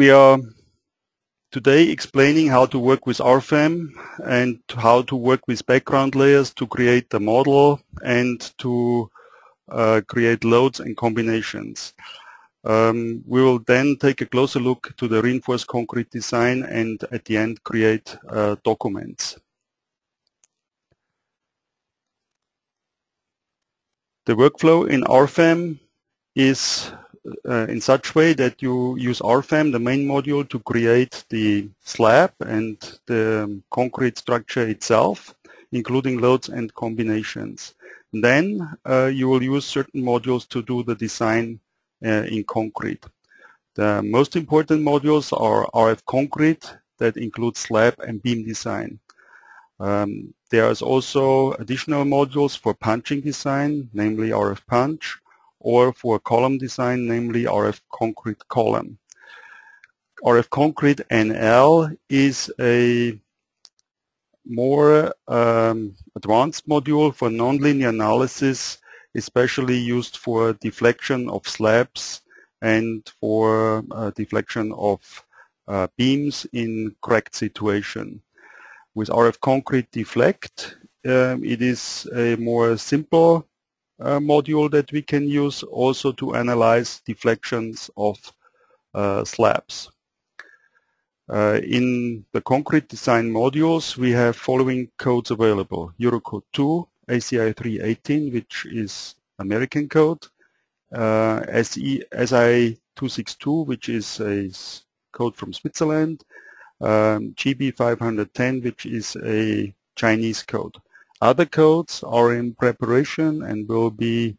We are today explaining how to work with RFEM and how to work with background layers to create the model and to create loads and combinations. We will then take a closer look to the reinforced concrete design and at the end create documents. The workflow in RFEM is in such way that you use RFEM, the main module, to create the slab and the concrete structure itself, including loads and combinations. Then you will use certain modules to do the design in concrete. The most important modules are RF concrete, that includes slab and beam design. There is also additional modules for punching design, namely RF punch, or for column design, namely RF concrete column. RF concrete NL is a more advanced module for nonlinear analysis, especially used for deflection of slabs and for deflection of beams in cracked situation. With RF concrete deflect, it is a more simple module that we can use also to analyze deflections of slabs. In the concrete design modules, we have following codes available: Eurocode 2, ACI 318, which is American code, SI 262, which is a code from Switzerland, GB 510, which is a Chinese code. Other codes are in preparation and will be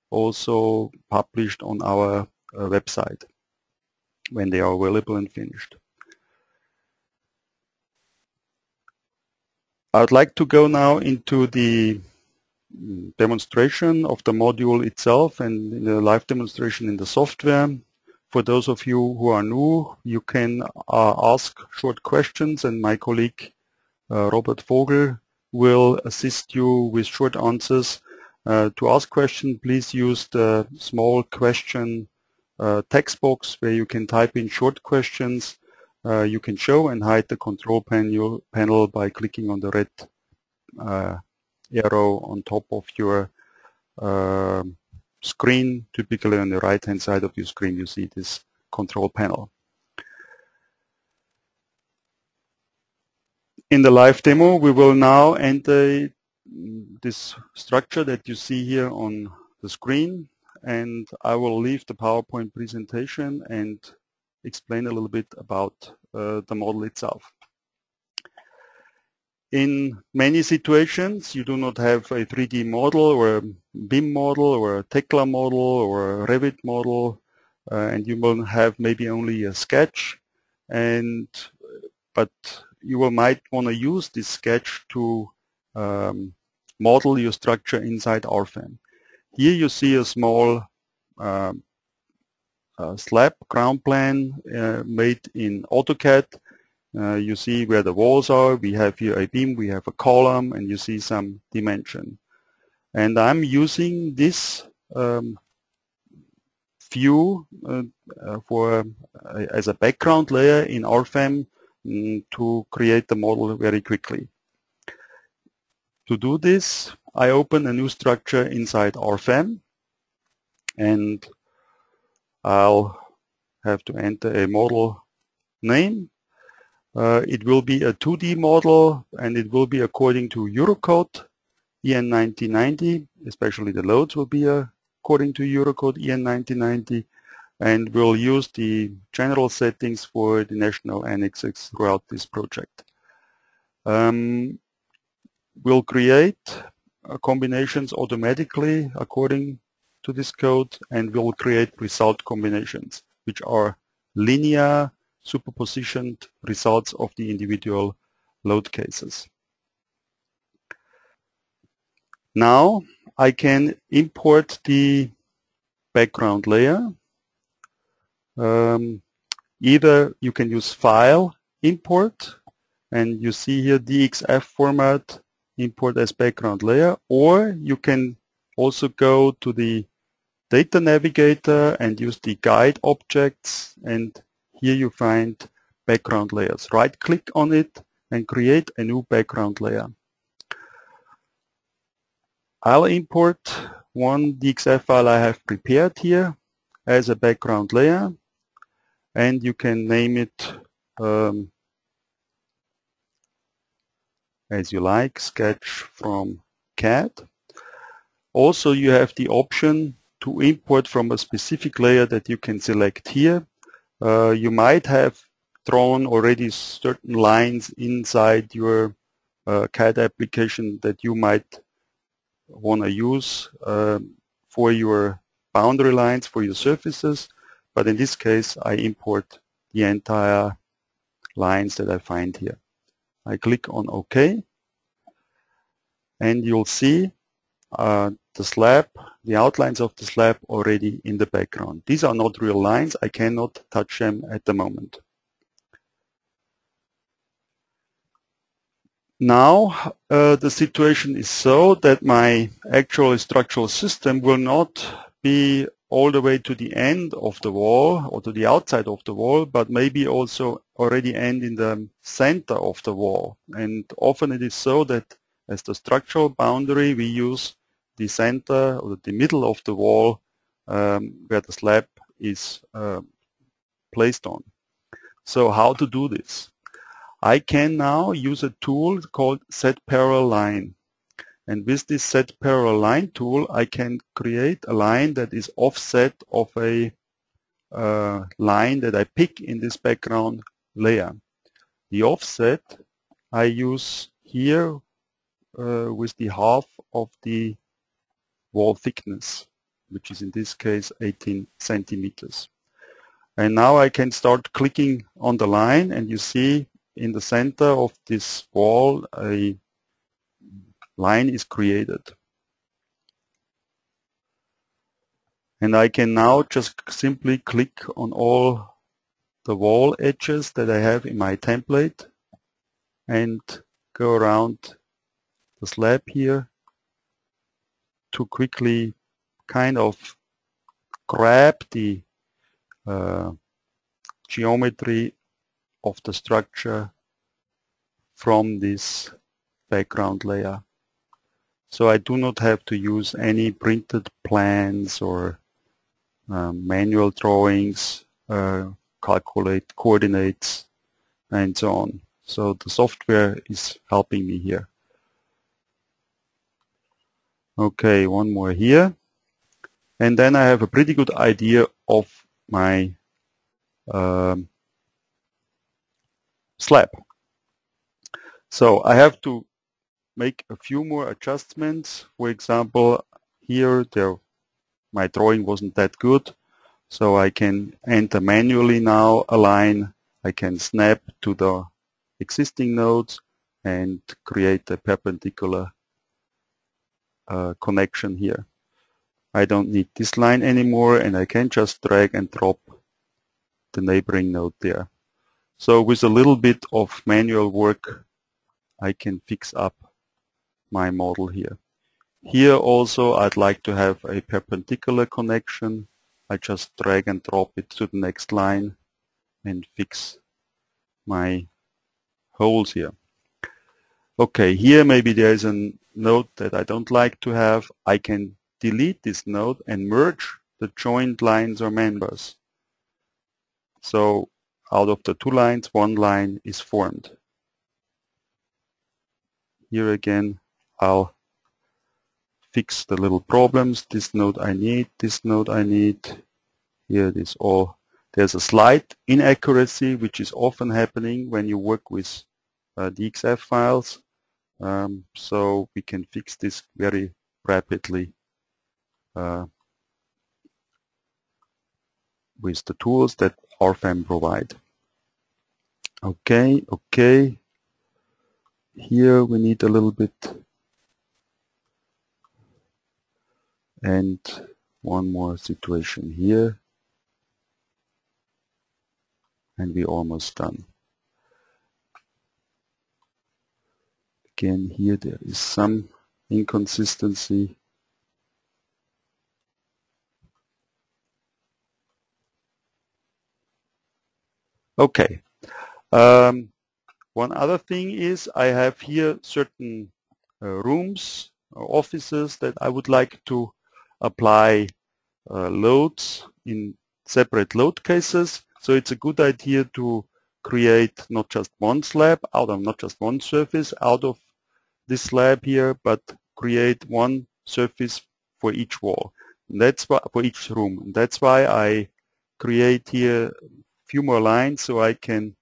also published on our website when they are available and finished. I would like to go now into the demonstration of the module itself and in the live demonstration in the software. For those of you who are new, you can ask short questions, and my colleague Robert Vogel will assist you with short answers. To ask questions, please use the small question text box where you can type in short questions. You can show and hide the control panel by clicking on the red arrow on top of your screen. Typically on the right hand side of your screen you see this control panel. In the live demo, we will now enter this structure that you see here on the screen, and I will leave the PowerPoint presentation and explain a little bit about the model itself. In many situations, you do not have a 3D model or a BIM model or a Tekla model or a Revit model, and you will have maybe only a sketch, but you might want to use this sketch to model your structure inside RFEM. Here you see a small slab ground plan made in AutoCAD. You see where the walls are. We have here a beam, we have a column, and you see some dimension. And I'm using this view as a background layer in RFEM to create the model very quickly. To do this, I open a new structure inside RFEM, and I'll have to enter a model name. It will be a 2D model, and it will be according to Eurocode EN 1990, especially the loads will be according to Eurocode EN 1990, and we'll use the general settings for the national annexes throughout this project. We'll create combinations automatically according to this code, and we'll create result combinations, which are linear superpositioned results of the individual load cases. Now I can import the background layer. Either you can use file import, and you see here DXF format import as background layer, or you can also go to the data navigator and use the guide objects, and here you find background layers. Right click on it and create a new background layer. I'll import one DXF file I have prepared here as a background layer, and you can name it as you like, sketch from CAD. Also, you have the option to import from a specific layer that you can select here. You might have drawn already certain lines inside your CAD application that you might want to use for your boundary lines, for your surfaces, but in this case I import the entire lines that I find here. I click on OK, and you'll see the slab, the outlines of the slab already in the background. These are not real lines. I cannot touch them at the moment. Now the situation is so that my actual structural system will not be all the way to the end of the wall or to the outside of the wall, but maybe also already end in the center of the wall. And often it is so that as the structural boundary we use the center or the middle of the wall where the slab is placed on. So how to do this? I can now use a tool called Set Parallel Line. And with this Set Parallel Line tool, I can create a line that is offset of a line that I pick in this background layer. The offset I use here with the half of the wall thickness, which is in this case 18 centimeters. And now I can start clicking on the line, and you see in the center of this wall a line is created. And I can now just simply click on all the wall edges that I have in my template and go around the slab here to quickly kind of grab the geometry of the structure from this background layer. So I do not have to use any printed plans or manual drawings, calculate coordinates and so on. So the software is helping me here. Okay, one more here. And then I have a pretty good idea of my slab. So I have to make a few more adjustments. For example, here my drawing wasn't that good, so I can enter manually now a line. I can snap to the existing nodes and create a perpendicular connection here. I don't need this line anymore, and I can just drag and drop the neighboring node there. So with a little bit of manual work, I can fix up my model here. Here also I'd like to have a perpendicular connection. I just drag and drop it to the next line and fix my holes here. Okay, here maybe there is a node that I don't like to have. I can delete this node and merge the joined lines or members. So out of the two lines, one line is formed. Here again, I'll fix the little problems. This node I need, this node I need. Here it is all. There's a slight inaccuracy which is often happening when you work with DXF files. So we can fix this very rapidly with the tools that RFEM provide. Okay, okay. Here we need a little bit, and one more situation here, and we're almost done. Again, here there is some inconsistency. Okay. One other thing is I have here certain rooms or offices that I would like to apply loads in separate load cases. So it's a good idea to create not just one slab out of, not just one surface out of this slab here, but create one surface for each wall. And that's why, for each room. And that's why I create here a few more lines so I can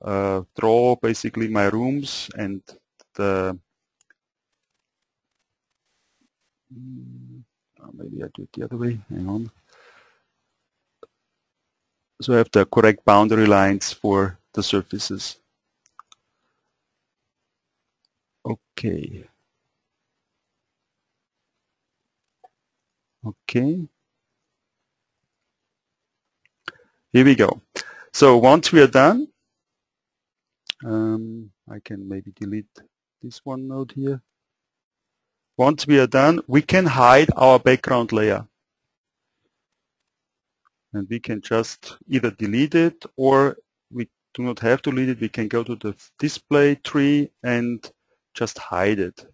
draw basically my rooms and the maybe I do it the other way, hang on. So I have the correct boundary lines for the surfaces. Okay. Okay. Here we go. So once we are done, I can maybe delete this one node here. Once we are done, we can hide our background layer. And we can just either delete it, or we do not have to delete it. We can go to the display tree and just hide it.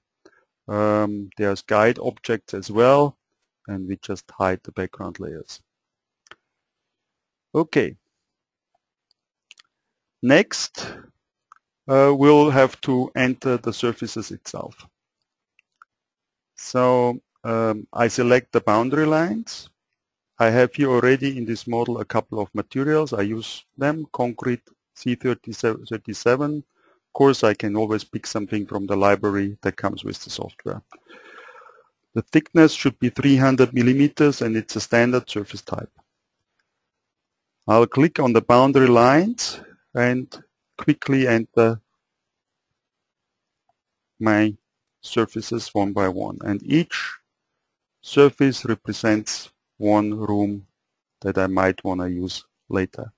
There's guide objects as well, and we just hide the background layers. Okay. Next, we'll have to enter the surfaces itself. So I select the boundary lines. I have here already in this model a couple of materials. I use them, concrete C37. Of course, I can always pick something from the library that comes with the software. The thickness should be 300 millimeters, and it's a standard surface type. I'll click on the boundary lines and quickly enter my surfaces one by one. And each surface represents one room that I might want to use later.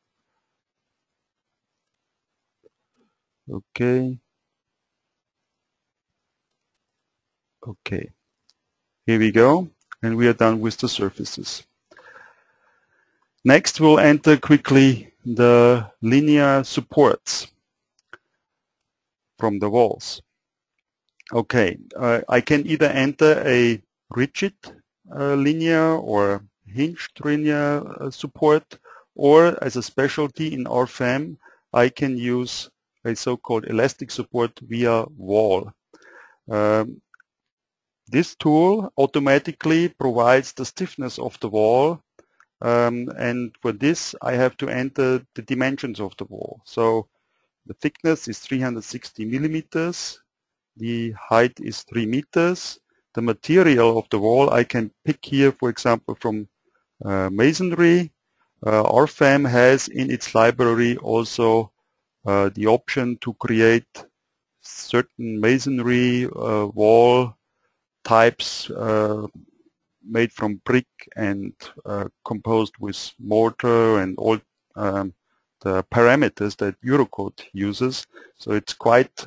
Okay. Okay. Here we go. And we are done with the surfaces. Next, we'll enter quickly the linear supports from the walls. Okay. I can either enter a rigid linear or hinged linear support, or as a specialty in RFEM, I can use a so-called elastic support via wall. This tool automatically provides the stiffness of the wall, and for this I have to enter the dimensions of the wall. So the thickness is 360 millimeters, the height is 3 meters. The material of the wall I can pick here, for example, from masonry. RFEM has in its library also the option to create certain masonry wall types made from brick and composed with mortar and all the parameters that Eurocode uses. So it's quite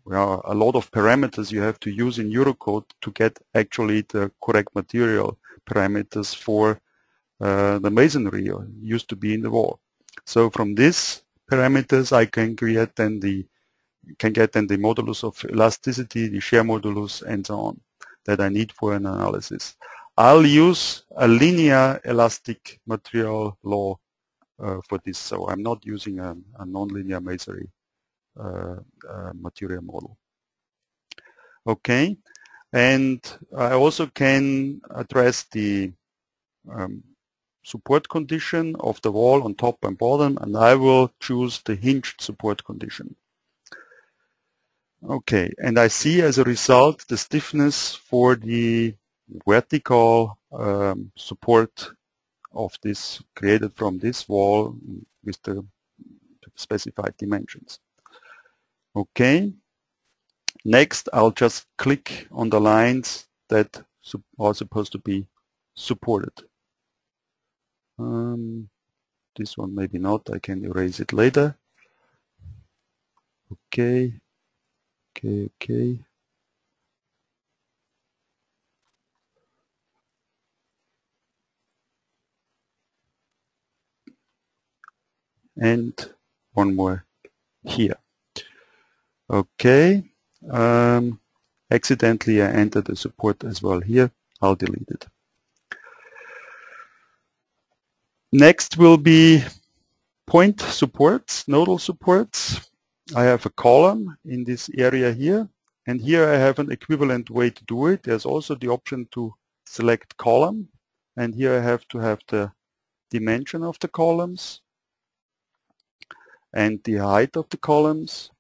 well, a lot of parameters you have to use in Eurocode to get actually the correct material parameters for the masonry used to be in the wall. So from these parameters I can create then the modulus of elasticity, the shear modulus, and so on that I need for an analysis. I'll use a linear elastic material law for this, so I'm not using a nonlinear masonry material model. Okay, and I also can address the support condition of the wall on top and bottom, and I will choose the hinged support condition. Okay, and I see as a result the stiffness for the vertical support of this created from this wall with the specified dimensions. Okay, next I'll just click on the lines that are supposed to be supported. This one maybe not, I can erase it later. Okay, okay. and one more here. Okay. Accidentally I entered the support as well here. I'll delete it. Next will be point supports, nodal supports. I have a column in this area here, and here I have an equivalent way to do it. There's also the option to select column, and here I have to have the dimension of the columns and the height of the columns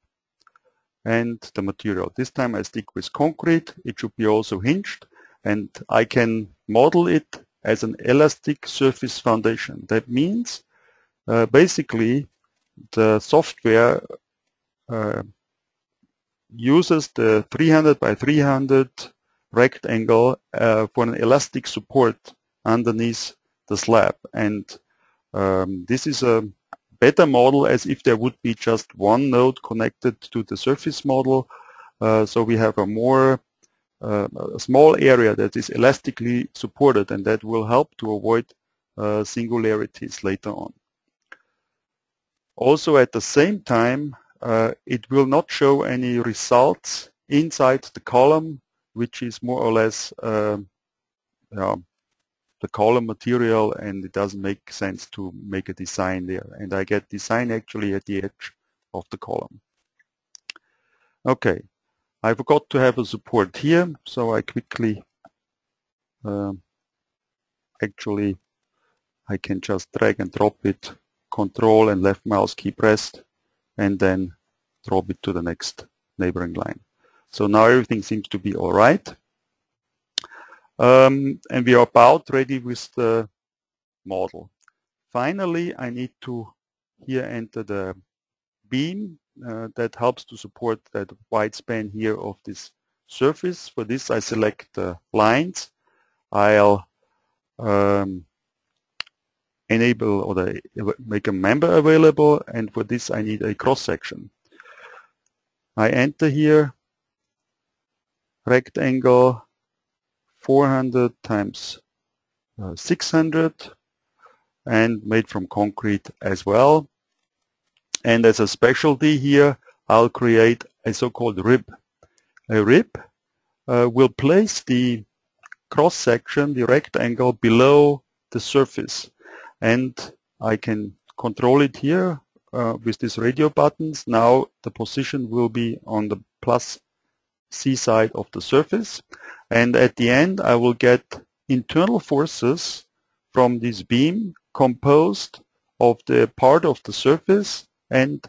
and the material. This time I stick with concrete. It should be also hinged, and I can model it as an elastic surface foundation. That means basically the software uses the 300 by 300 rectangle for an elastic support underneath the slab, and this is a better model as if there would be just one node connected to the surface model. So we have a more a small area that is elastically supported, and that will help to avoid singularities later on. Also at the same time, it will not show any results inside the column, which is more or less the column material, and it doesn't make sense to make a design there. And I get design actually at the edge of the column. Okay, I forgot to have a support here, so I quickly actually I can just drag and drop it, Control and left mouse key pressed, and then drop it to the next neighboring line. So now everything seems to be all right. And we are about ready with the model. Finally, I need to here enter the beam that helps to support that wide span here of this surface. For this I select the lines. I'll enable or make a member available, and for this I need a cross section. I enter here rectangle 400 times 600 and made from concrete as well. And as a specialty here, I'll create a so-called rib. A rib will place the cross section, the rectangle, below the surface, and I can control it here with these radio buttons. Now the position will be on the plus C side of the surface, and at the end I will get internal forces from this beam composed of the part of the surface and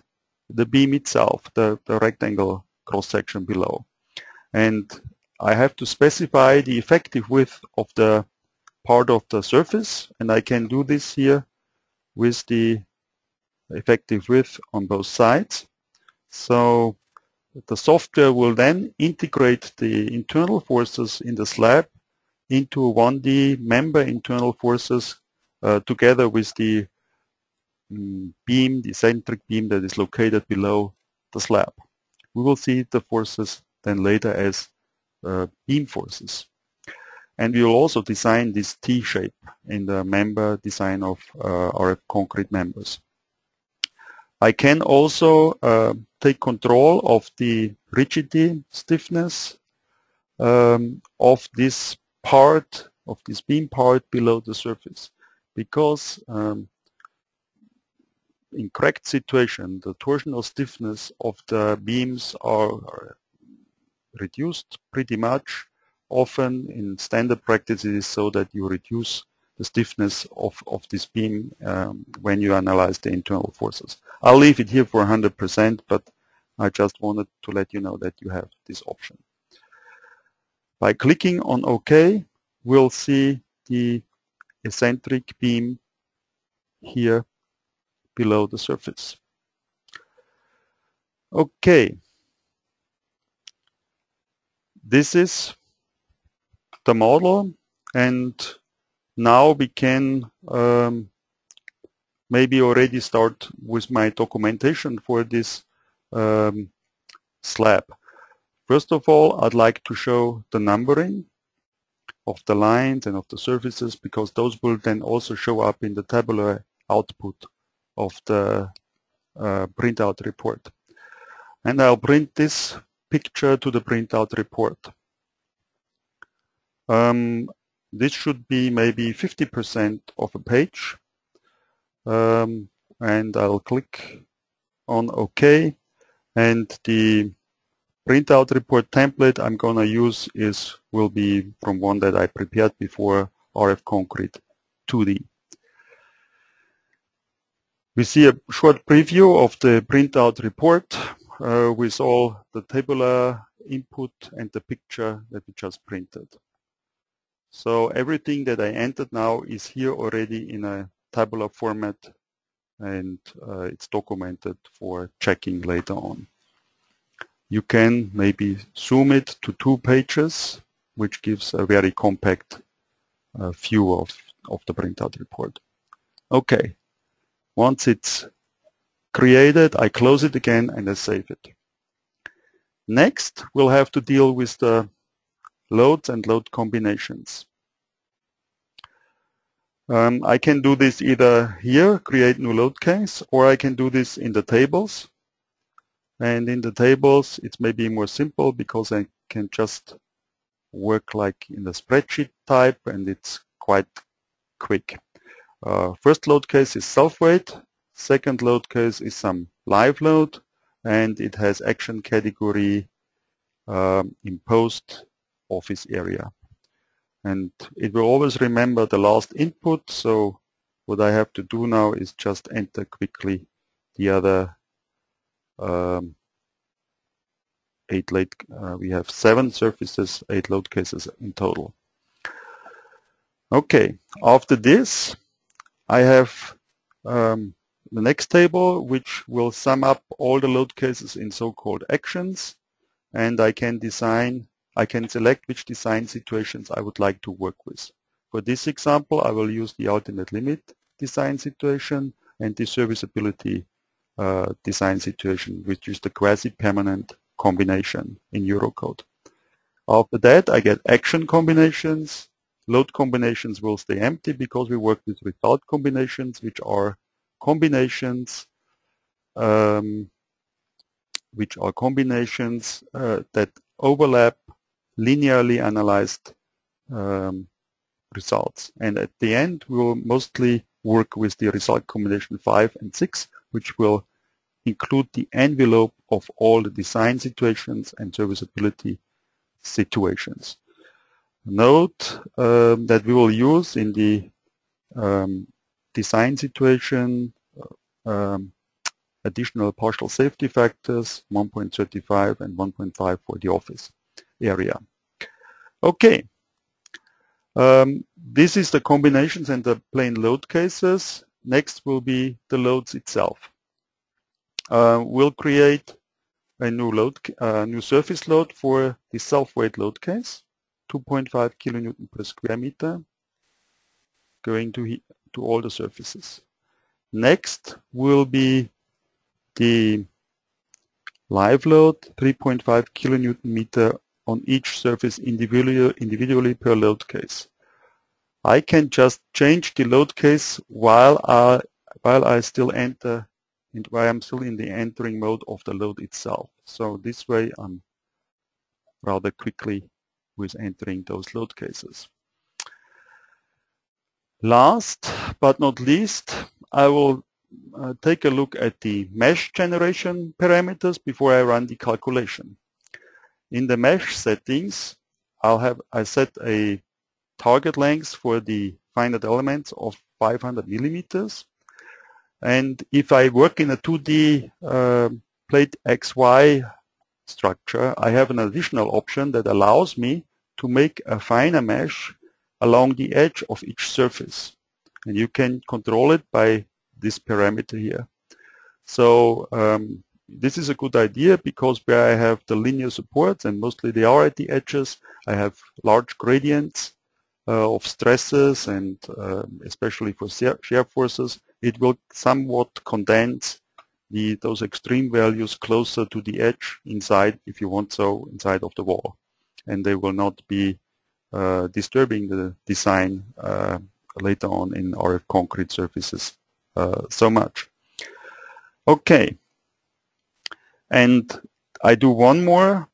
the beam itself, the rectangle cross section below. And I have to specify the effective width of the part of the surface, and I can do this here with the effective width on both sides. So the software will then integrate the internal forces in the slab into a 1D member internal forces together with the beam, the eccentric beam that is located below the slab. We will see the forces then later as beam forces. And we will also design this T shape in the member design of our concrete members. I can also take control of the rigidity, stiffness of this part, of this beam part below the surface, because in correct situation, the torsional stiffness of the beams are reduced pretty much. Often in standard practice it is so that you reduce the stiffness of this beam when you analyze the internal forces. I'll leave it here for 100%, but I just wanted to let you know that you have this option. By clicking on OK, we'll see the eccentric beam here below the surface. Okay, this is the model, and now we can maybe already start with my documentation for this slab. First of all, I'd like to show the numbering of the lines and of the surfaces, because those will then also show up in the tabular output of the printout report. And I'll print this picture to the printout report. This should be maybe 50% of a page. And I'll click on OK. And the printout report template I'm going to use will be from one that I prepared before, RF Concrete 2D. We see a short preview of the printout report with all the tabular input and the picture that we just printed. So everything that I entered now is here already in a tabular format, and it's documented for checking later on. You can maybe zoom it to 2 pages, which gives a very compact view of the printout report. Okay, once it's created, I close it again and I save it. Next, we'll have to deal with the loads and load combinations. I can do this either here, create new load case, or I can do this in the tables. And in the tables, it's maybe more simple because I can just work like in the spreadsheet type, and it's quite quick. First load case is self-weight. Second load case is some live load, and it has action category imposed office area. And it will always remember the last input, so what I have to do now is just enter quickly the other 8 load. We have 7 surfaces, 8 load cases in total. Okay, after this, I have the next table, which will sum up all the load cases in so-called actions, and I can select which design situations I would like to work with. For this example, I will use the ultimate limit design situation and the serviceability design situation, which is the quasi-permanent combination in Eurocode. After that, I get action combinations. Load combinations will stay empty because we work with result combinations, which are combinations that overlap linearly analyzed results. And at the end, we will mostly work with the result combination 5 and 6, which will include the envelope of all the design situations and serviceability situations. Note that we will use in the design situation additional partial safety factors, 1.35 and 1.5 for the office area. Okay, this is the combinations and the plain load cases. Next will be the loads itself. We'll create a new surface load for the self-weight load case, 2.5 kilonewton per square meter, going to all the surfaces. Next will be the live load, 3.5 kilonewton meter on each surface individually per load case. I can just change the load case while I still enter, and while I'm still in the entering mode of the load itself. So this way I'm rather quickly with entering those load cases. Last but not least, I will take a look at the mesh generation parameters before I run the calculation. In the mesh settings, I set a target length for the finite elements of 500 millimeters. And if I work in a 2D plate XY structure, I have an additional option that allows me to make a finer mesh along the edge of each surface. And you can control it by this parameter here. So this is a good idea because where I have the linear supports, and mostly they are at the edges, I have large gradients of stresses, and especially for shear forces, it will somewhat condense those extreme values closer to the edge inside, if you want so, inside of the wall. And they will not be disturbing the design later on in RF concrete surfaces so much. Okay, and I do one more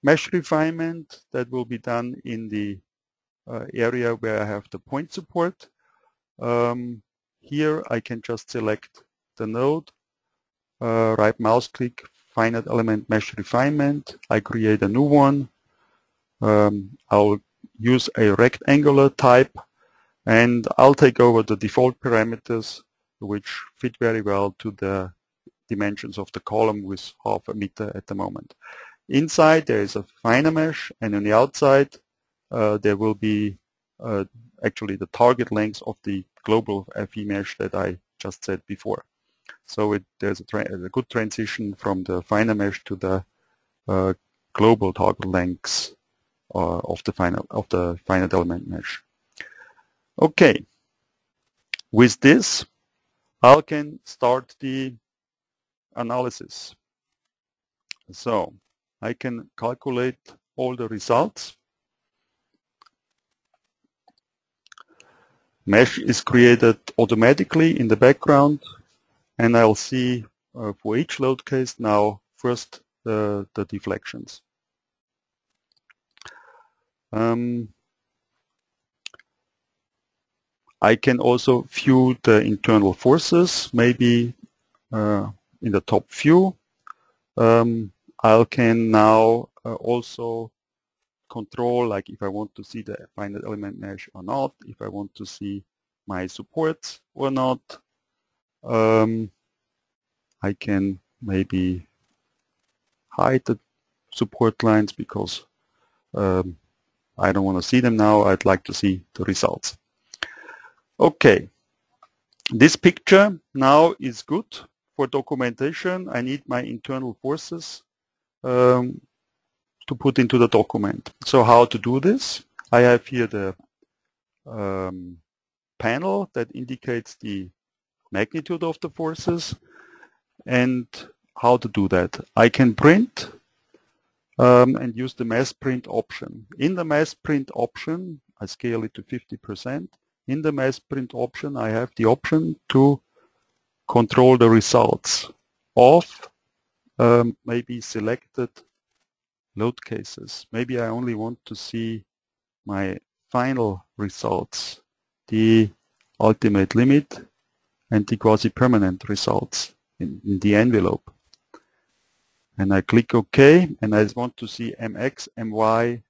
mesh refinement that will be done in the area where I have the point support. Here I can just select the node, right mouse click, finite element mesh refinement. I create a new one. I'll use a rectangular type, and I'll take over the default parameters which fit very well to the dimensions of the column with 0.5 meter at the moment. Inside there is a finer mesh, and on the outside there will be actually the target length of the global FE mesh that I just said before. So there's a good transition from the finer mesh to the global target lengths of the finite element mesh. Okay, with this I can start the analysis. So I can calculate all the results. Mesh is created automatically in the background, and I'll see for each load case now first the deflections. I can also view the internal forces, maybe in the top view. I can now also control, like if I want to see the finite element mesh or not, if I want to see my supports or not. I can maybe hide the support lines because I don't want to see them now. I'd like to see the results. Okay, this picture now is good for documentation. I need my internal forces to put into the document. So how to do this? I have here the panel that indicates the magnitude of the forces, and how to do that. I can print and use the mass print option. In the mass print option, I scale it to 50%. In the mass print option, I have the option to control the results of maybe selected load cases. Maybe I only want to see my final results, the ultimate limit and the quasi-permanent results in the envelope. And I click OK, and I want to see MX, MY,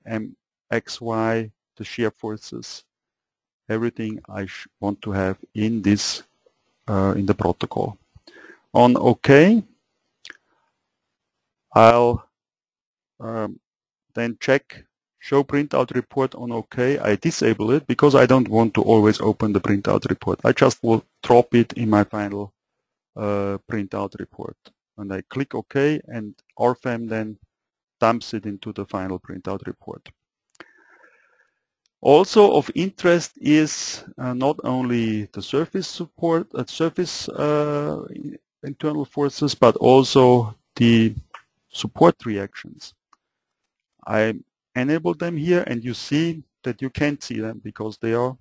MXY, the shear forces, everything I want to have in this in the protocol. On OK, I'll then check show printout report on OK. I disable it because I don't want to always open the printout report. I just will drop it in my final printout report. And I click OK, and RFEM then dumps it into the final printout report. Also of interest is not only the surface support, surface internal forces, but also the support reactions. I enable them here, and you see that you can't see them because they are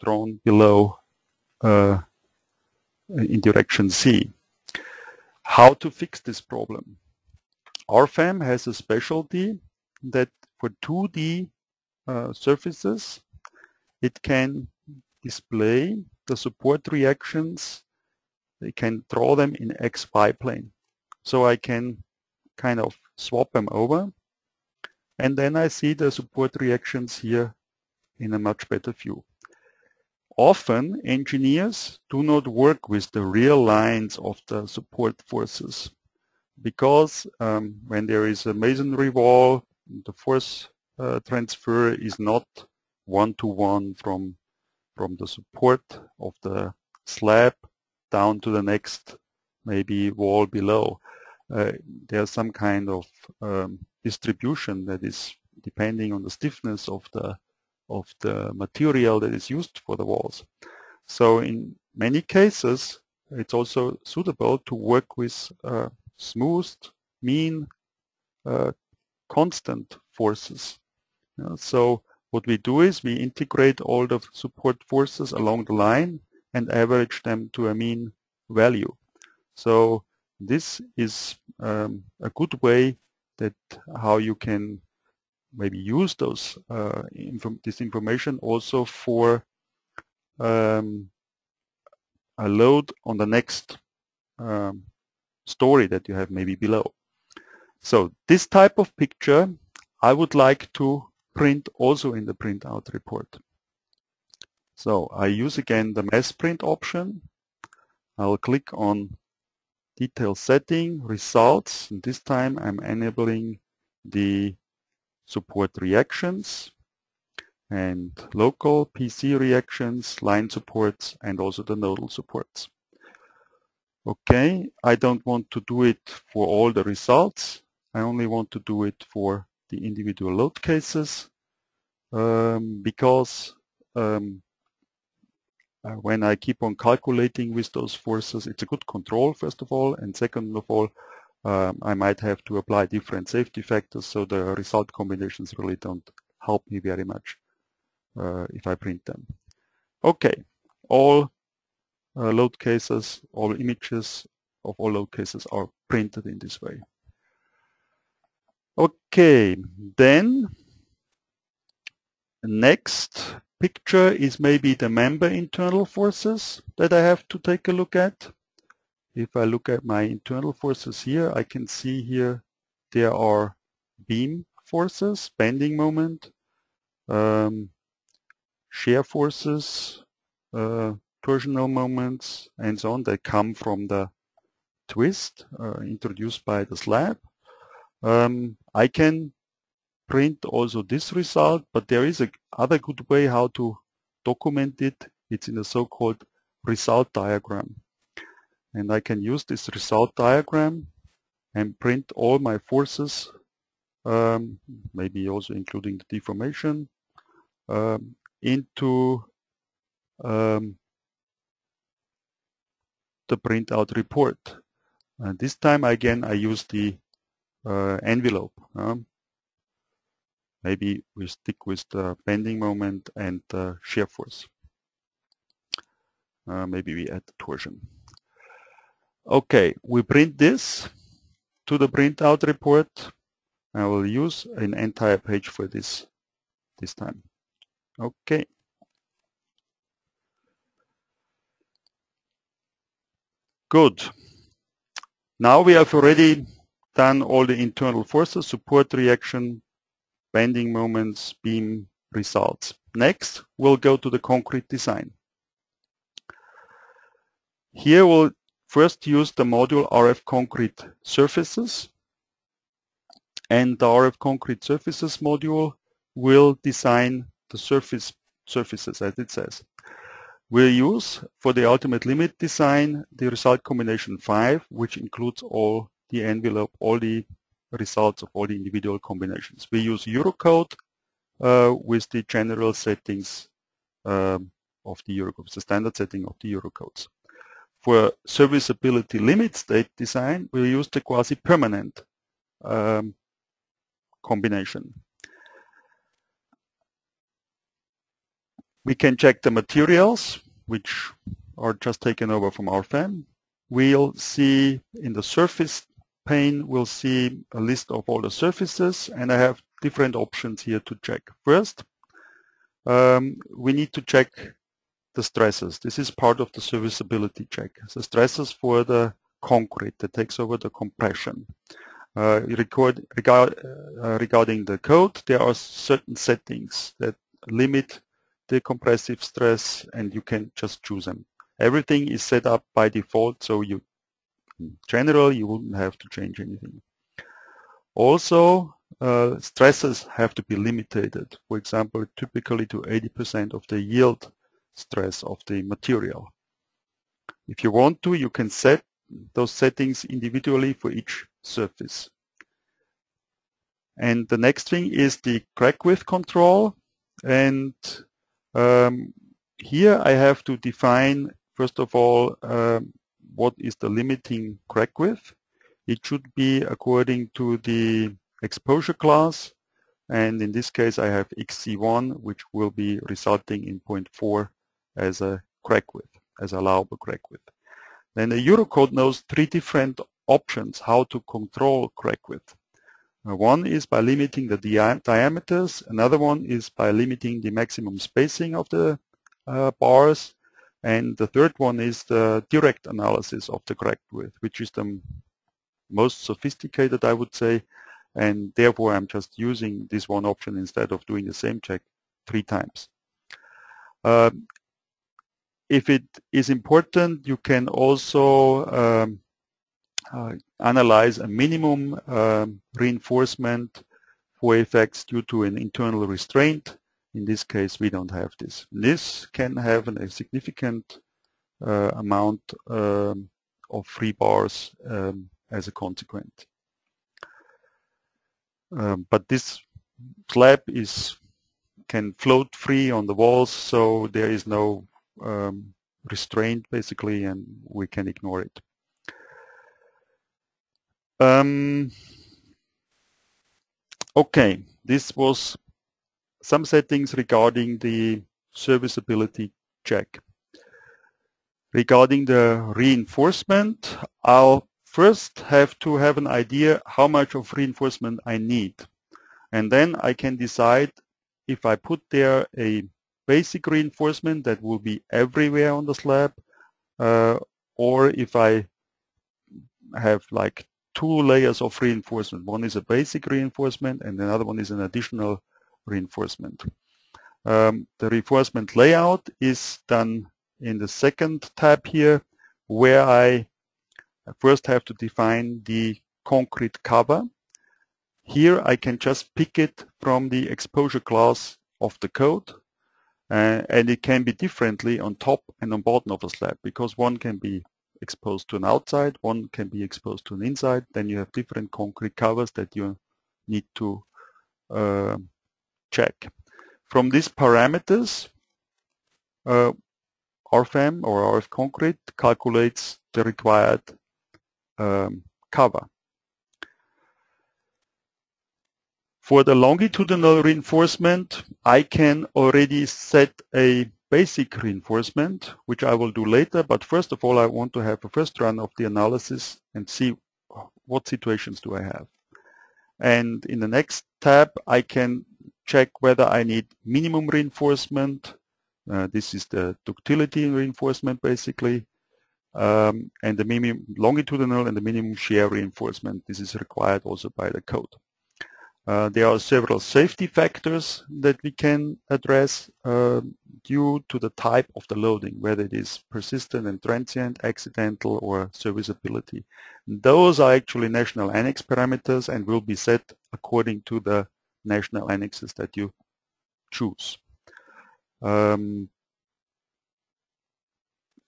drawn below in direction C. How to fix this problem? RFEM has a specialty that for 2D surfaces, it can display the support reactions. They can draw them in XY plane. So I can kind of swap them over, and then I see the support reactions here in a much better view. Often engineers do not work with the real lines of the support forces because when there is a masonry wall, the force transfer is not one-to-one from the support of the slab down to the next maybe wall below. There's some kind of distribution that is depending on the stiffness of the material that is used for the walls. So in many cases, it's also suitable to work with smoothed, mean, constant forces. So what we do is we integrate all the support forces along the line and average them to a mean value. So this is a good way that how you can maybe use those this information also for a load on the next story that you have maybe below. So this type of picture I would like to print also in the printout report. So I use again the mass print option. I'll click on detail setting, results, and this time I'm enabling the support reactions and local PC reactions, line supports, and also the nodal supports. Okay, I don't want to do it for all the results. I only want to do it for the individual load cases because when I keep on calculating with those forces, it's a good control, first of all, and second of all, I might have to apply different safety factors, so the result combinations really don't help me very much if I print them. Okay, all load cases, all images of all load cases are printed in this way. Okay, then next picture is maybe the member internal forces that I have to take a look at. If I look at my internal forces here, I can see here there are beam forces, bending moment, shear forces, torsional moments, and so on that come from the twist introduced by the slab. I can print also this result, but there is a other good way how to document it. It's in a so-called result diagram. And I can use this result diagram and print all my forces, maybe also including the deformation, into the printout report. And this time again I use the envelope. Maybe we stick with the bending moment and the shear force. Maybe we add the torsion. Okay, we print this to the printout report. I will use an entire page for this time. Okay. Good. Now we have already done all the internal forces, support reaction, bending moments, beam results. Next, we'll go to the concrete design. Here we'll first use the module RF concrete surfaces, and the RF concrete surfaces module will design the surfaces as it says. We'll use for the ultimate limit design the result combination 5, which includes all the envelope, all the results of all the individual combinations. We use Eurocode with the general settings of the Eurocodes, the standard setting of the Eurocodes. For serviceability limit state design, we use the quasi-permanent combination. We can check the materials, which are just taken over from RFEM. We'll see in the surface pane, we'll see a list of all the surfaces, and I have different options here to check. First, we need to check the stresses. This is part of the serviceability check. The stresses for the concrete that takes over the compression. Regarding the code, there are certain settings that limit the compressive stress, and you can just choose them. Everything is set up by default, so in general you wouldn't have to change anything. Also, stresses have to be limited. For example, typically to 80% of the yield stress of the material. If you want to, you can set those settings individually for each surface. And the next thing is the crack width control, and here I have to define, first of all, what is the limiting crack width. It should be according to the exposure class, and in this case I have XC1, which will be resulting in 0.4 as a crack width, as allowable crack width. then the Eurocode knows 3 different options how to control crack width. One is by limiting the diameters, another one is by limiting the maximum spacing of the bars, and the third one is the direct analysis of the crack width, which is the most sophisticated, I would say, and therefore I'm just using this one option instead of doing the same check 3 times. If it is important, you can also analyze a minimum reinforcement for effects due to an internal restraint. In this case, we don't have this. This can have a significant amount of free bars as a consequence. But this slab can float free on the walls, so there is no restraint basically, and we can ignore it. Okay, this was some settings regarding the serviceability check. Regarding the reinforcement, I'll first have to have an idea how much of reinforcement I need. And then I can decide if I put there a basic reinforcement that will be everywhere on the slab, or if I have like 2 layers of reinforcement. One is a basic reinforcement and another one is an additional reinforcement. The reinforcement layout is done in the second tab here, where I first have to define the concrete cover. Here I can just pick it from the exposure class of the code, and it can be differently on top and on bottom of a slab, because one can be exposed to an outside, one can be exposed to an inside. Then you have different concrete covers that you need to check. From these parameters, RFEM or RF concrete calculates the required cover. For the longitudinal reinforcement, I can already set a basic reinforcement, which I will do later, but first of all I want to have a first run of the analysis and see what situations do I have. And in the next tab I can check whether I need minimum reinforcement. This is the ductility reinforcement basically, and the minimum longitudinal and the minimum shear reinforcement. This is required also by the code. There are several safety factors that we can address due to the type of the loading, whether it is persistent and transient, accidental, or serviceability. Those are actually national annex parameters and will be set according to the national annexes that you choose.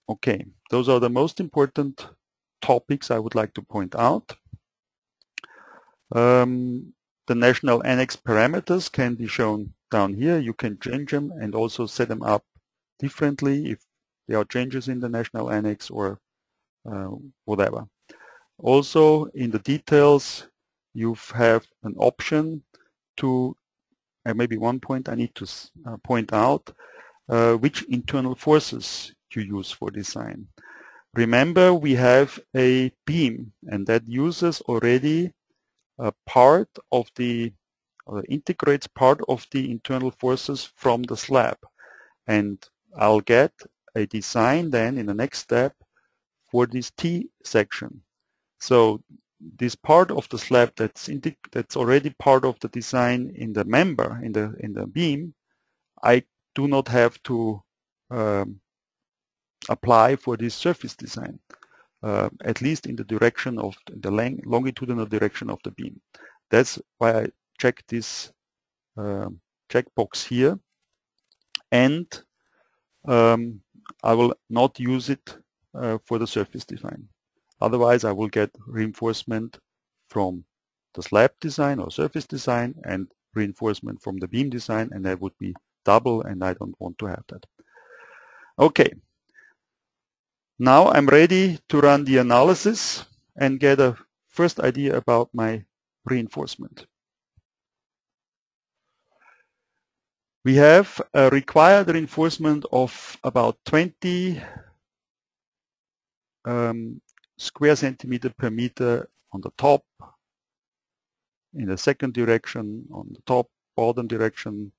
Okay, those are the most important topics I would like to point out. The national annex parameters can be shown down here. You can change them and also set them up differently if there are changes in the national annex or whatever. Also, in the details, you have an option to, maybe one point I need to point out, which internal forces you use for design. Remember, we have a beam, and that uses already a part of the, or integrates part of the internal forces from the slab. And I'll get a design then in the next step for this T section. So this part of the slab that's already part of the design in the member, in the beam, I do not have to apply for this surface design. At least in the direction of the longitudinal direction of the beam. That's why I check this checkbox here, and I will not use it for the surface design. Otherwise I will get reinforcement from the slab design or surface design and reinforcement from the beam design, and that would be double, and I don't want to have that. Okay. Now I'm ready to run the analysis and get a first idea about my reinforcement. We have a required reinforcement of about 20 square centimeter per meter on the top, in the second direction, on the top, bottom direction,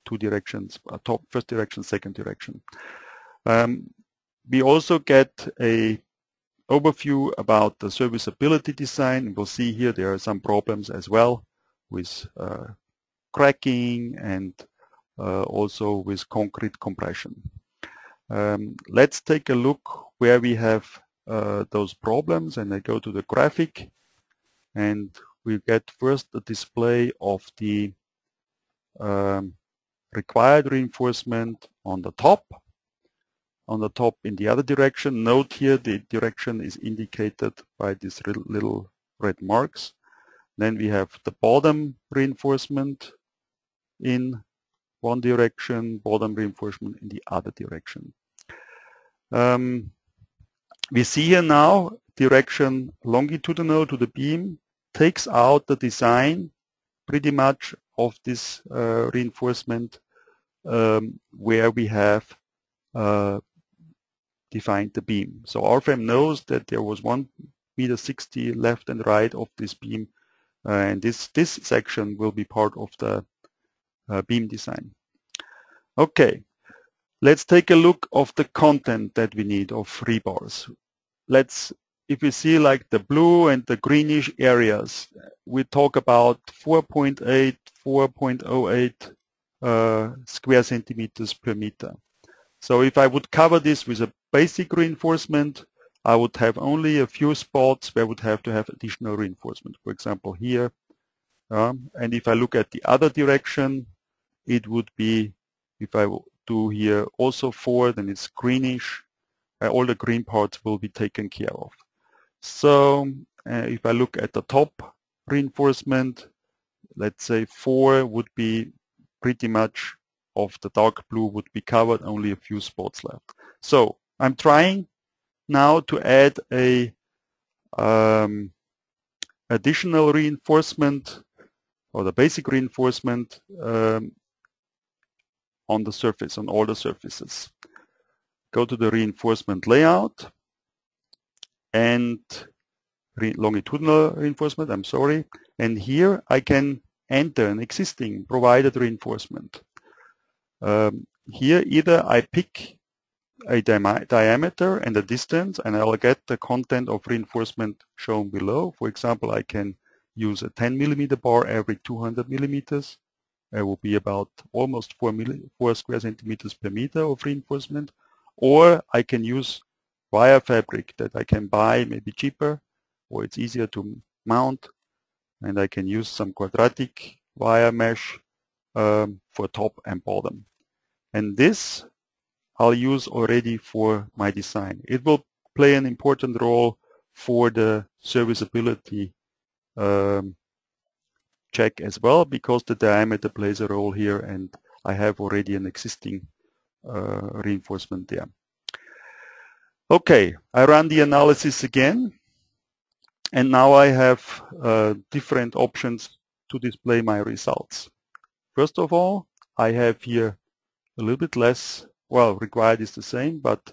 two directions, top, first direction, second direction. We also get a overview about the serviceability design. We'll see here there are some problems as well with cracking and also with concrete compression. Let's take a look where we have those problems, and I go to the graphic, and we get first the display of the required reinforcement on the top. On the top in the other direction. Note here the direction is indicated by these little red marks. Then we have the bottom reinforcement in one direction, bottom reinforcement in the other direction. We see here now direction longitudinal to the beam takes out the design pretty much of this reinforcement where we have defined the beam. So RFEM knows that there was 1.60 meters left and right of this beam, and this section will be part of the beam design. Okay, let's take a look of the content that we need of rebars. If we see like the blue and the greenish areas, we talk about 4.8, 4.08 square centimeters per meter. So if I would cover this with a basic reinforcement, I would have only a few spots where I would have to have additional reinforcement. For example, here. And if I look at the other direction, it would be, if I do here also 4, then it's greenish. All the green parts will be taken care of. So if I look at the top reinforcement, let's say 4 would be pretty much of the dark blue would be covered, only a few spots left. So I'm trying now to add a additional reinforcement, or the basic reinforcement on the surface, on all the surfaces. Go to the reinforcement layout and longitudinal reinforcement, I'm sorry, and here I can enter an existing provided reinforcement. Here either I pick a diameter and a distance, and I'll get the content of reinforcement shown below. For example, I can use a 10 millimeter bar every 200 millimeters. It will be about almost 4 square centimeters per meter of reinforcement. Or I can use wire fabric that I can buy, maybe cheaper, or it's easier to mount, and I can use some quadratic wire mesh for top and bottom. And this I'll use already for my design. It will play an important role for the serviceability check as well, because the diameter plays a role here, and I have already an existing reinforcement there. Okay, I run the analysis again, and now I have different options to display my results. First of all, I have here a little bit less, well, required is the same, but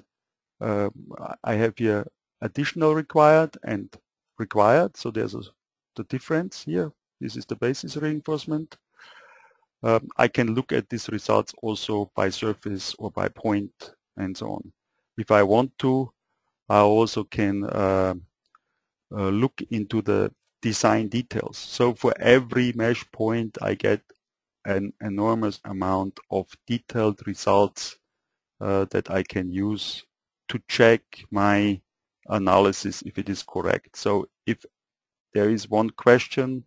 I have here additional required and required, so there's the difference here. This is the basis reinforcement. I can look at these results also by surface or by point and so on. If I want to, I also can look into the design details. So for every mesh point, I get an enormous amount of detailed results that I can use to check my analysis if it is correct. So if there is one question,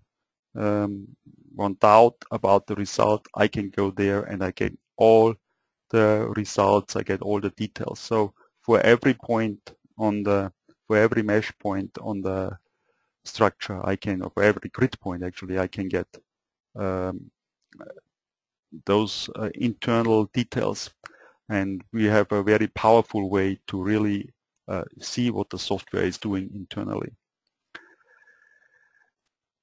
one doubt about the result, I can go there and I get all the results, I get all the details. So for every point on the, for every mesh point on the structure, I can, or for every grid point actually, I can get those internal details. And we have a very powerful way to really see what the software is doing internally.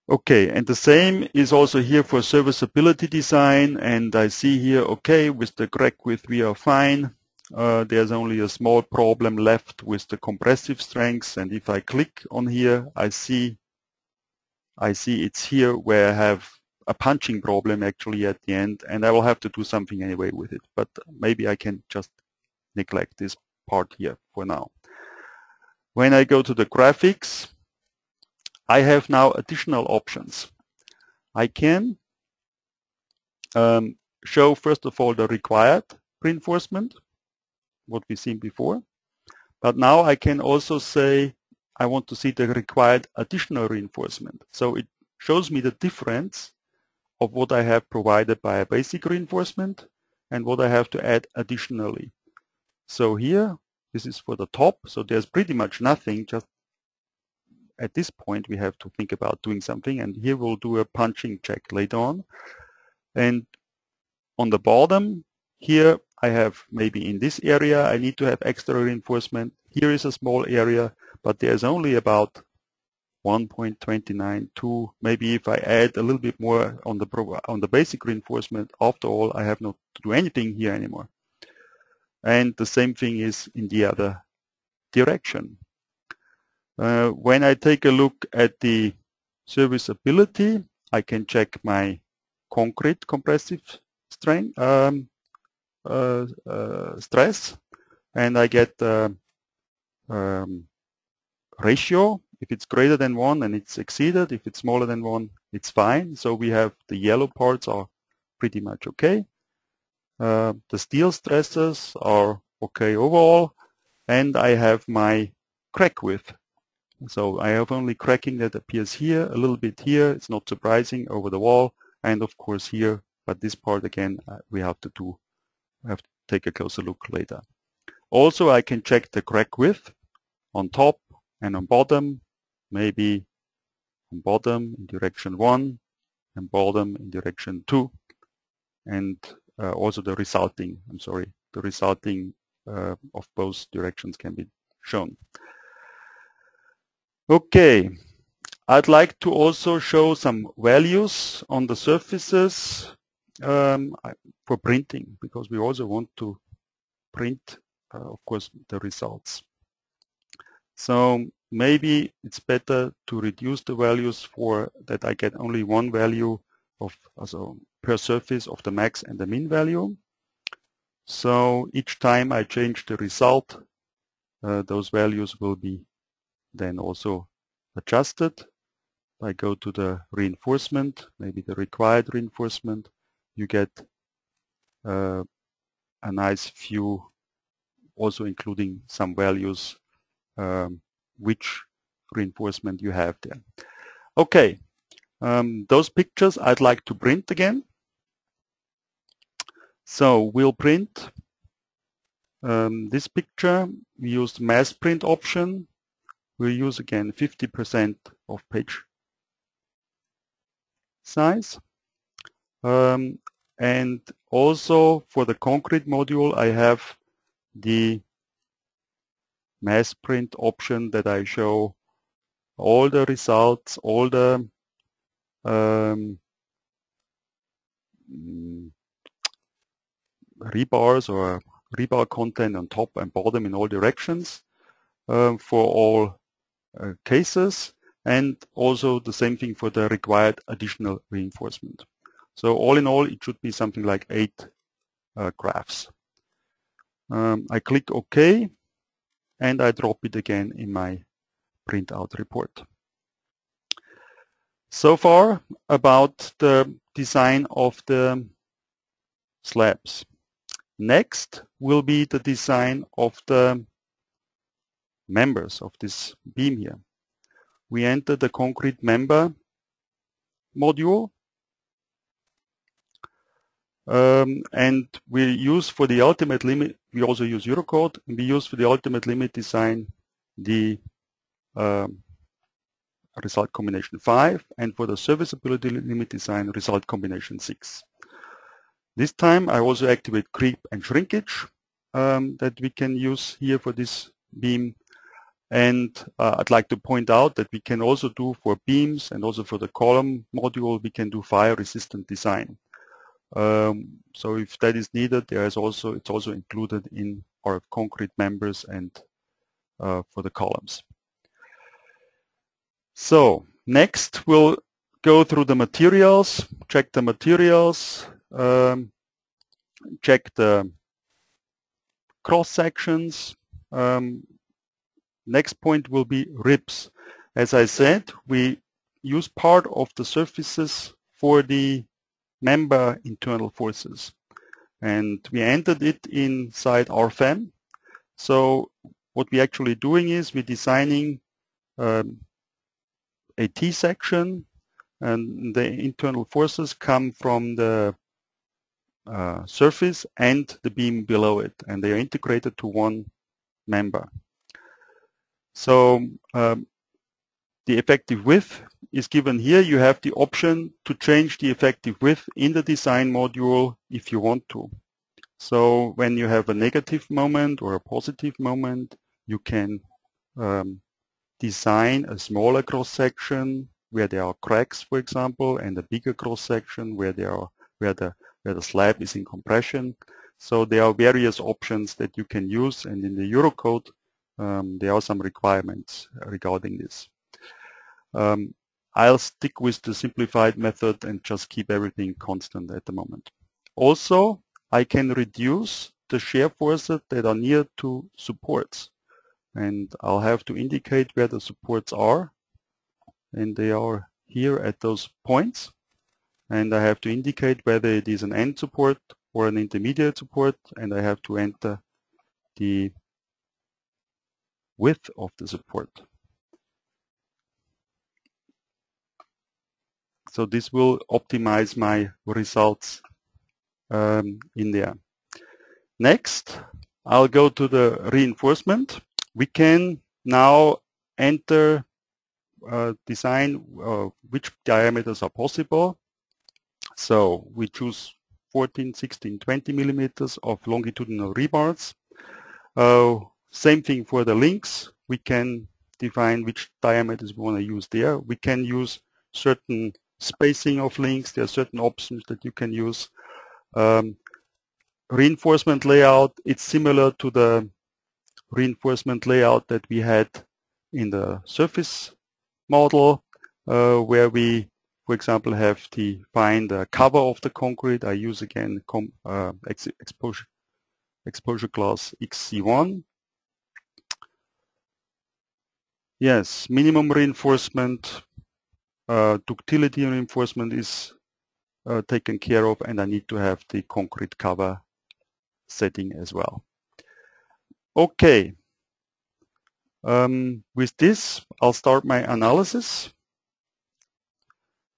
Okay, and the same is also here for serviceability design, and I see here, okay, with the crack width we are fine. there's only a small problem left with the compressive strengths, and if I click on here, I see it's here where I have a punching problem actually at the end, and I will have to do something anyway with it, but maybe I can just neglect this part here for now. When I go to the graphics, I have now additional options. I can show first of all the required reinforcement, what we've seen before, but now I can also say I want to see the required additional reinforcement. So it shows me the difference of what I have provided by a basic reinforcement and what I have to add additionally. So here, this is for the top, so there's pretty much nothing, just at this point we have to think about doing something, and here we'll do a punching check later on. And on the bottom here I have maybe in this area I need to have extra reinforcement. Here is a small area, but there's only about 1.29, maybe if I add a little bit more on the basic reinforcement, after all I have not to do anything here anymore. And the same thing is in the other direction. When I take a look at the serviceability, I can check my concrete compressive strength, stress, and I get ratio. If it's greater than 1 and it's exceeded, if it's smaller than 1, it's fine. So we have the yellow parts are pretty much okay. The steel stresses are okay overall, and I have my crack width. So I have only cracking that appears here, a little bit here, it's not surprising, over the wall, and of course here, but this part again we have to take a closer look later. Also I can check the crack width on top and on bottom, maybe on bottom in direction 1 and bottom in direction 2, and also the resulting, the resulting of both directions can be shown. Okay, I'd like to also show some values on the surfaces for printing, because we also want to print, of course, the results. So maybe it's better to reduce the values for that I get only one value of per surface of the max and the min value. So each time I change the result, those values will be then also adjusted. I go to the reinforcement, maybe the required reinforcement, you get a nice view, also including some values, which reinforcement you have there. Okay, those pictures I'd like to print again. So we'll print this picture. We use the mass print option. We'll use again 50% of page size. And also for the concrete module I have the mass print option that I show all the results, all the rebars or rebar content on top and bottom in all directions for all cases, and also the same thing for the required additional reinforcement. So all in all it should be something like 8 graphs. I click OK and I drop it again in my printout report. So far about the design of the slabs. Next will be the design of the members of this beam here. We enter the concrete member module, and we use for the ultimate limit, we also use Eurocode, and we use for the ultimate limit design the result combination 5, and for the serviceability limit design result combination 6. This time I also activate creep and shrinkage that we can use here for this beam. And I'd like to point out that we can also do for beams and also for the column module, we can do fire resistant design. So if that is needed, it's also included in are concrete members and for the columns. So next we'll go through the materials, check the materials, check the cross sections. Next point will be ribs. As I said, we use part of the surfaces for the member internal forces, and we entered it inside RFEM. So what we're actually doing is we're designing a T-section, and the internal forces come from the surface and the beam below it, and they are integrated to one member. So the effective width is given here. You have the option to change the effective width in the design module if you want to. So when you have a negative moment or a positive moment, you can design a smaller cross-section where there are cracks, for example, and a bigger cross-section where the slab is in compression. So there are various options that you can use, and in the Eurocode there are some requirements regarding this. I'll stick with the simplified method and just keep everything constant at the moment. Also, I can reduce the shear forces that are near to supports, and I'll have to indicate where the supports are, and they are here at those points, and I have to indicate whether it is an end support or an intermediate support, and I have to enter the width of the support. So this will optimize my results in there. Next, I'll go to the reinforcement. We can now enter design which diameters are possible. So we choose 14, 16, 20 millimeters of longitudinal rebars. Same thing for the links. We can define which diameters we want to use there. We can use certain spacing of links. There are certain options that you can use. Reinforcement layout, it's similar to the reinforcement layout that we had in the surface model, where we, for example, have defined the cover of the concrete. I use again exposure class XC1. Yes, minimum reinforcement, ductility reinforcement is taken care of, and I need to have the concrete cover setting as well. Okay, with this I'll start my analysis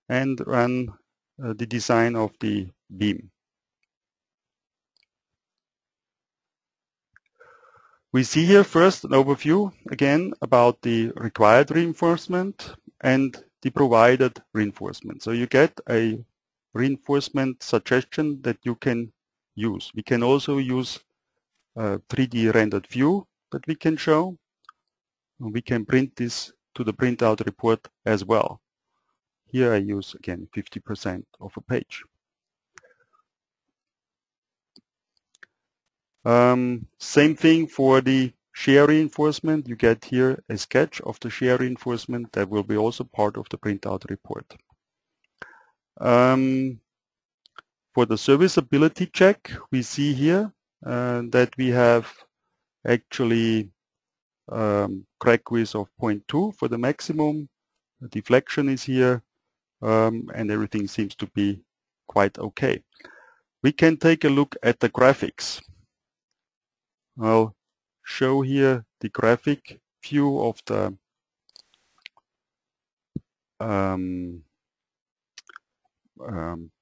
and run the design of the beam. We see here first an overview again about the required reinforcement and the provided reinforcement. So you get a reinforcement suggestion that you can use. We can also use a 3D rendered view that we can show. We can print this to the printout report as well. Here I use again 50% of a page. Same thing for the shear reinforcement. You get here a sketch of the shear reinforcement that will be also part of the printout report. For the serviceability check, we see here that we have actually crack width of 0.2 for the maximum. The deflection is here, and everything seems to be quite okay. We can take a look at the graphics. I'll show here the graphic view of the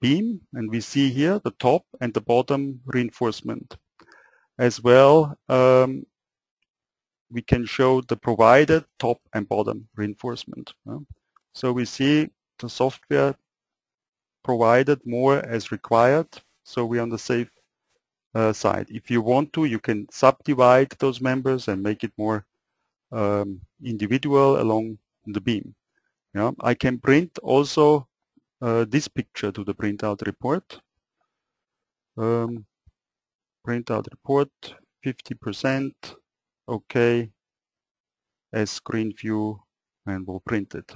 beam, and we see here the top and the bottom reinforcement. As well, we can show the provided top and bottom reinforcement. So we see the software provided more as required, so we're on the safe side. If you want to, you can subdivide those members and make it more individual along the beam. I can print also this picture to the printout report. Printout report, 50%, OK, as screen view, and we'll print it.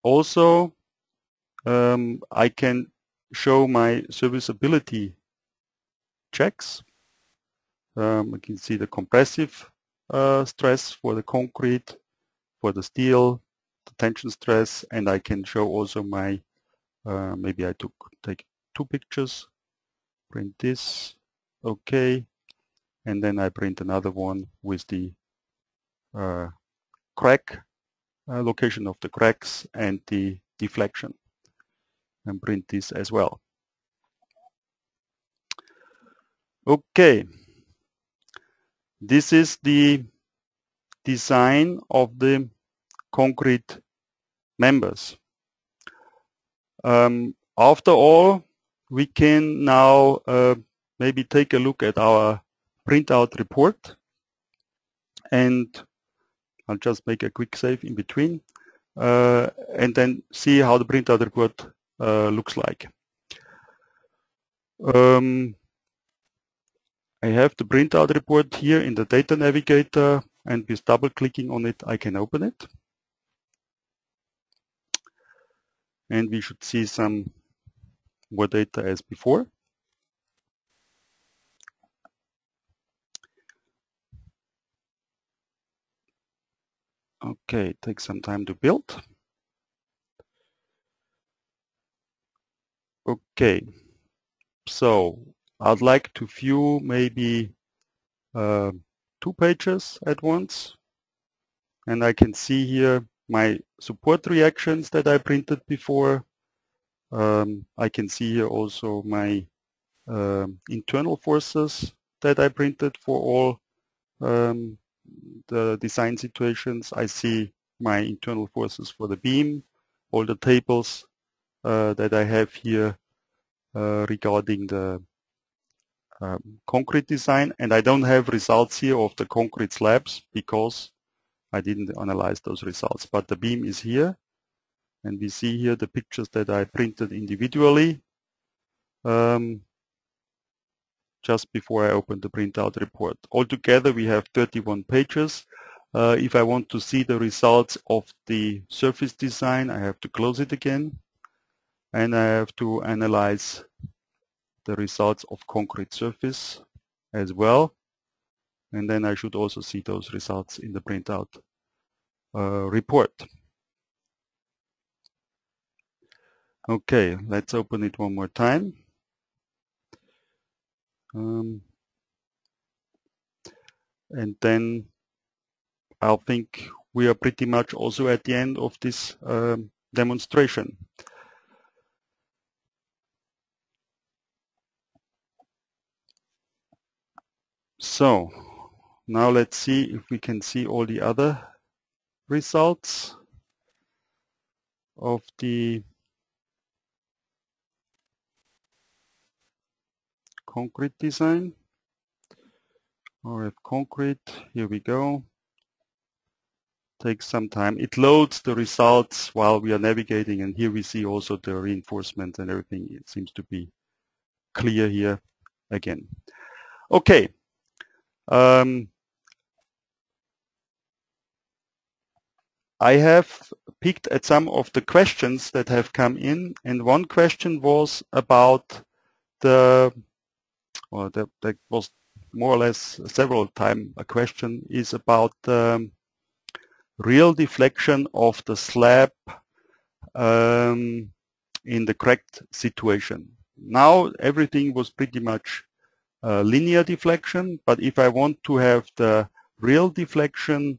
Also, I can show my serviceability checks. I can see the compressive stress for the concrete, for the steel, the tension stress, and I can show also my, maybe I take 2 pictures, print this, OK, and then I print another one with the crack, location of the cracks and the deflection, and print this as well. Okay, this is the design of the concrete members. After all, we can now maybe take a look at our printout report, and I'll just make a quick save in between, and then see how the printout report looks like. I have the printout report here in the data navigator, and with double clicking on it I can open it. And we should see some more data as before. Okay, it takes some time to build. Okay, so I'd like to view maybe 2 pages at once, and I can see here my support reactions that I printed before. I can see here also my internal forces that I printed for all the design situations. I see my internal forces for the beam, all the tables that I have here regarding the concrete design, and I don't have results here of the concrete slabs because I didn't analyze those results, but the beam is here, and we see here the pictures that I printed individually just before I opened the printout report. Altogether we have 31 pages. If I want to see the results of the surface design, I have to close it again, and I have to analyze the results of concrete surface as well, and then I should also see those results in the printout report. Okay, let's open it one more time. And then I think we are pretty much also at the end of this demonstration. So now let's see if we can see all the other results of the concrete design. RF concrete, here we go. Takes some time. It loads the results while we are navigating, and here we see also the reinforcement and everything. It seems to be clear here again. Okay. I have picked at some of the questions that have come in, and one question was about the, well, that was more or less several times a question, is about the real deflection of the slab in the cracked situation. Now everything was pretty much linear deflection, but if I want to have the real deflection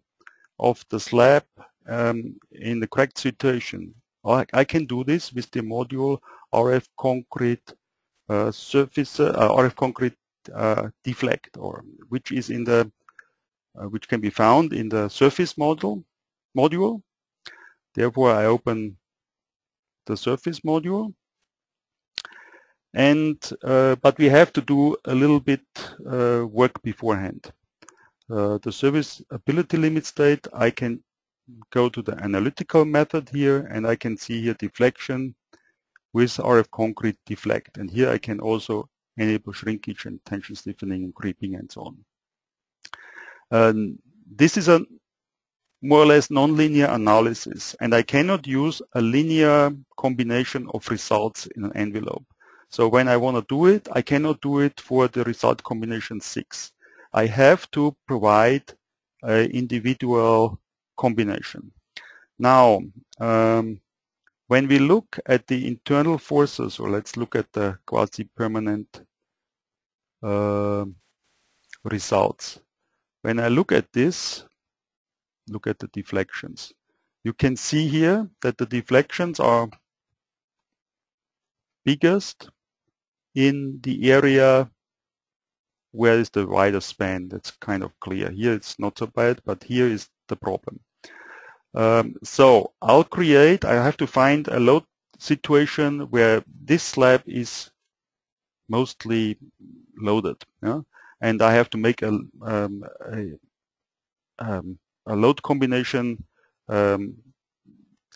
of the slab in the cracked situation, I can do this with the module RF concrete surface, RF concrete deflect, or which is in the which can be found in the surface module. Therefore, I open the surface module, and but we have to do a little bit work beforehand. The serviceability limit state, I can go to the analytical method here, and I can see here deflection with RF concrete deflect, and here I can also enable shrinkage and tension stiffening and creeping and so on. This is a more or less nonlinear analysis, and I cannot use a linear combination of results in an envelope. So when I want to do it, I cannot do it for the result combination 6. I have to provide an individual combination. Now, when we look at the internal forces, or let's look at the quasi-permanent results. When I look at this, look at the deflections. You can see here that the deflections are biggest in the area where is the wider span. That's kind of clear. Here it's not so bad, but here is the problem. So I have to find a load situation where this slab is mostly loaded, yeah? And I have to make a load combination and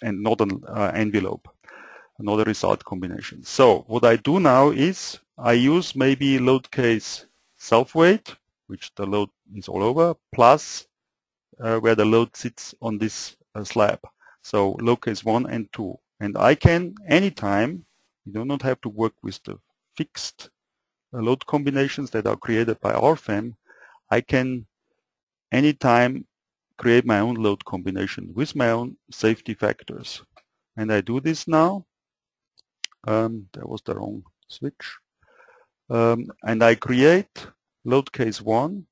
not an envelope, not a result combination. So what I do now is I use maybe load case self-weight, which the load is all over, plus where the load sits on this slab. So load case 1 and 2. And I can, anytime, you do not have to work with the fixed load combinations that are created by RFEM, I can anytime create my own load combination with my own safety factors. And I do this now. That was the wrong switch. And I create load case 1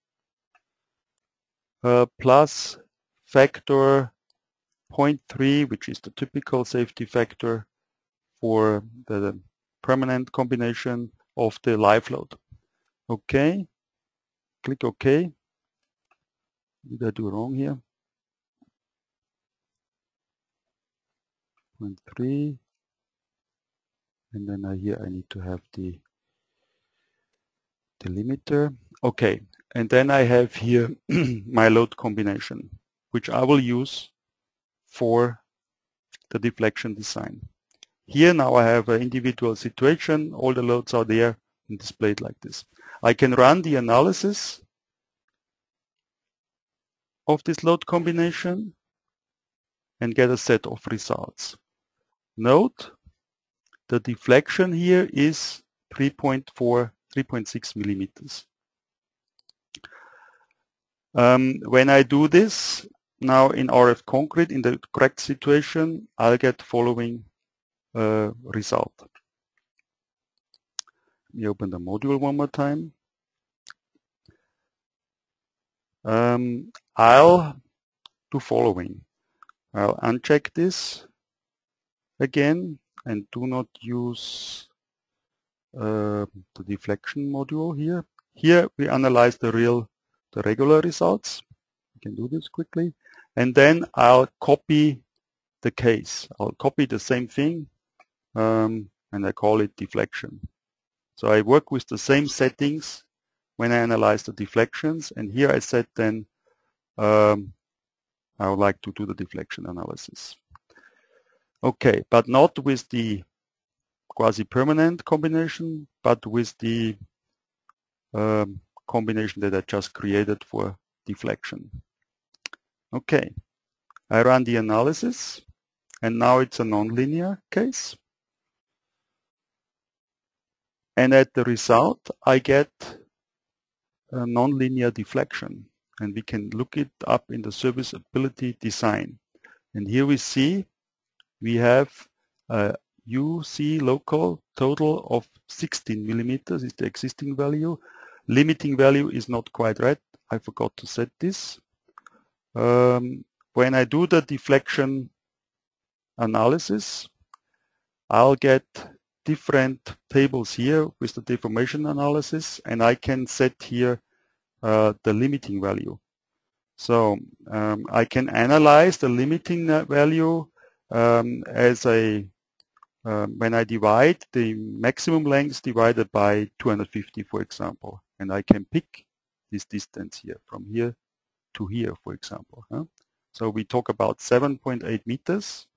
plus factor 0.3, which is the typical safety factor for the permanent combination of the live load. Okay, click OK. Did I do wrong here? 0.3, and then here I need to have the limiter. Okay, and then I have here my load combination, which I will use for the deflection design. Here now I have an individual situation, all the loads are there and displayed like this. I can run the analysis of this load combination and get a set of results. Note, the deflection here is 3.6 millimeters. When I do this now in RF concrete, in the correct situation, I'll get the following result. Let me open the module one more time. I'll do following. I'll uncheck this again and do not use the deflection module here. Here we analyze the regular results. We can do this quickly. And then I'll copy the case. I'll copy the same thing and I call it deflection. So I work with the same settings when I analyze the deflections, and here I said then I would like to do the deflection analysis. Okay, but not with the quasi-permanent combination, but with the combination that I just created for deflection. Okay, I run the analysis, and now it's a nonlinear case. And at the result, I get a nonlinear deflection. And we can look it up in the serviceability design. And here we see we have a UC local total of 16 millimeters is the existing value. Limiting value is not quite right. I forgot to set this. When I do the deflection analysis, I'll get different tables here with the deformation analysis, and I can set here the limiting value. So I can analyze the limiting value as a when I divide the maximum length divided by 250, for example, and I can pick this distance here from here to here, for example. So we talk about 7.8 meters,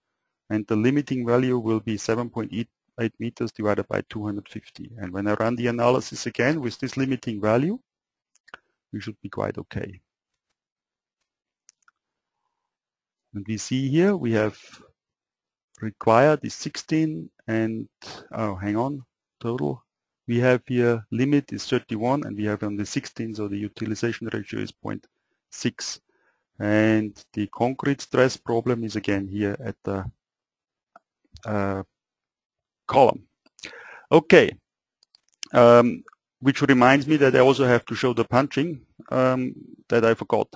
and the limiting value will be 7.8 8 meters divided by 250. And when I run the analysis again with this limiting value, we should be quite okay. And we see here we have required is 16 and, oh, hang on, total. We have here limit is 31 and we have on the 16, so the utilization ratio is 0.6. And the concrete stress problem is again here at the column. Okay, which reminds me that I also have to show the punching that I forgot.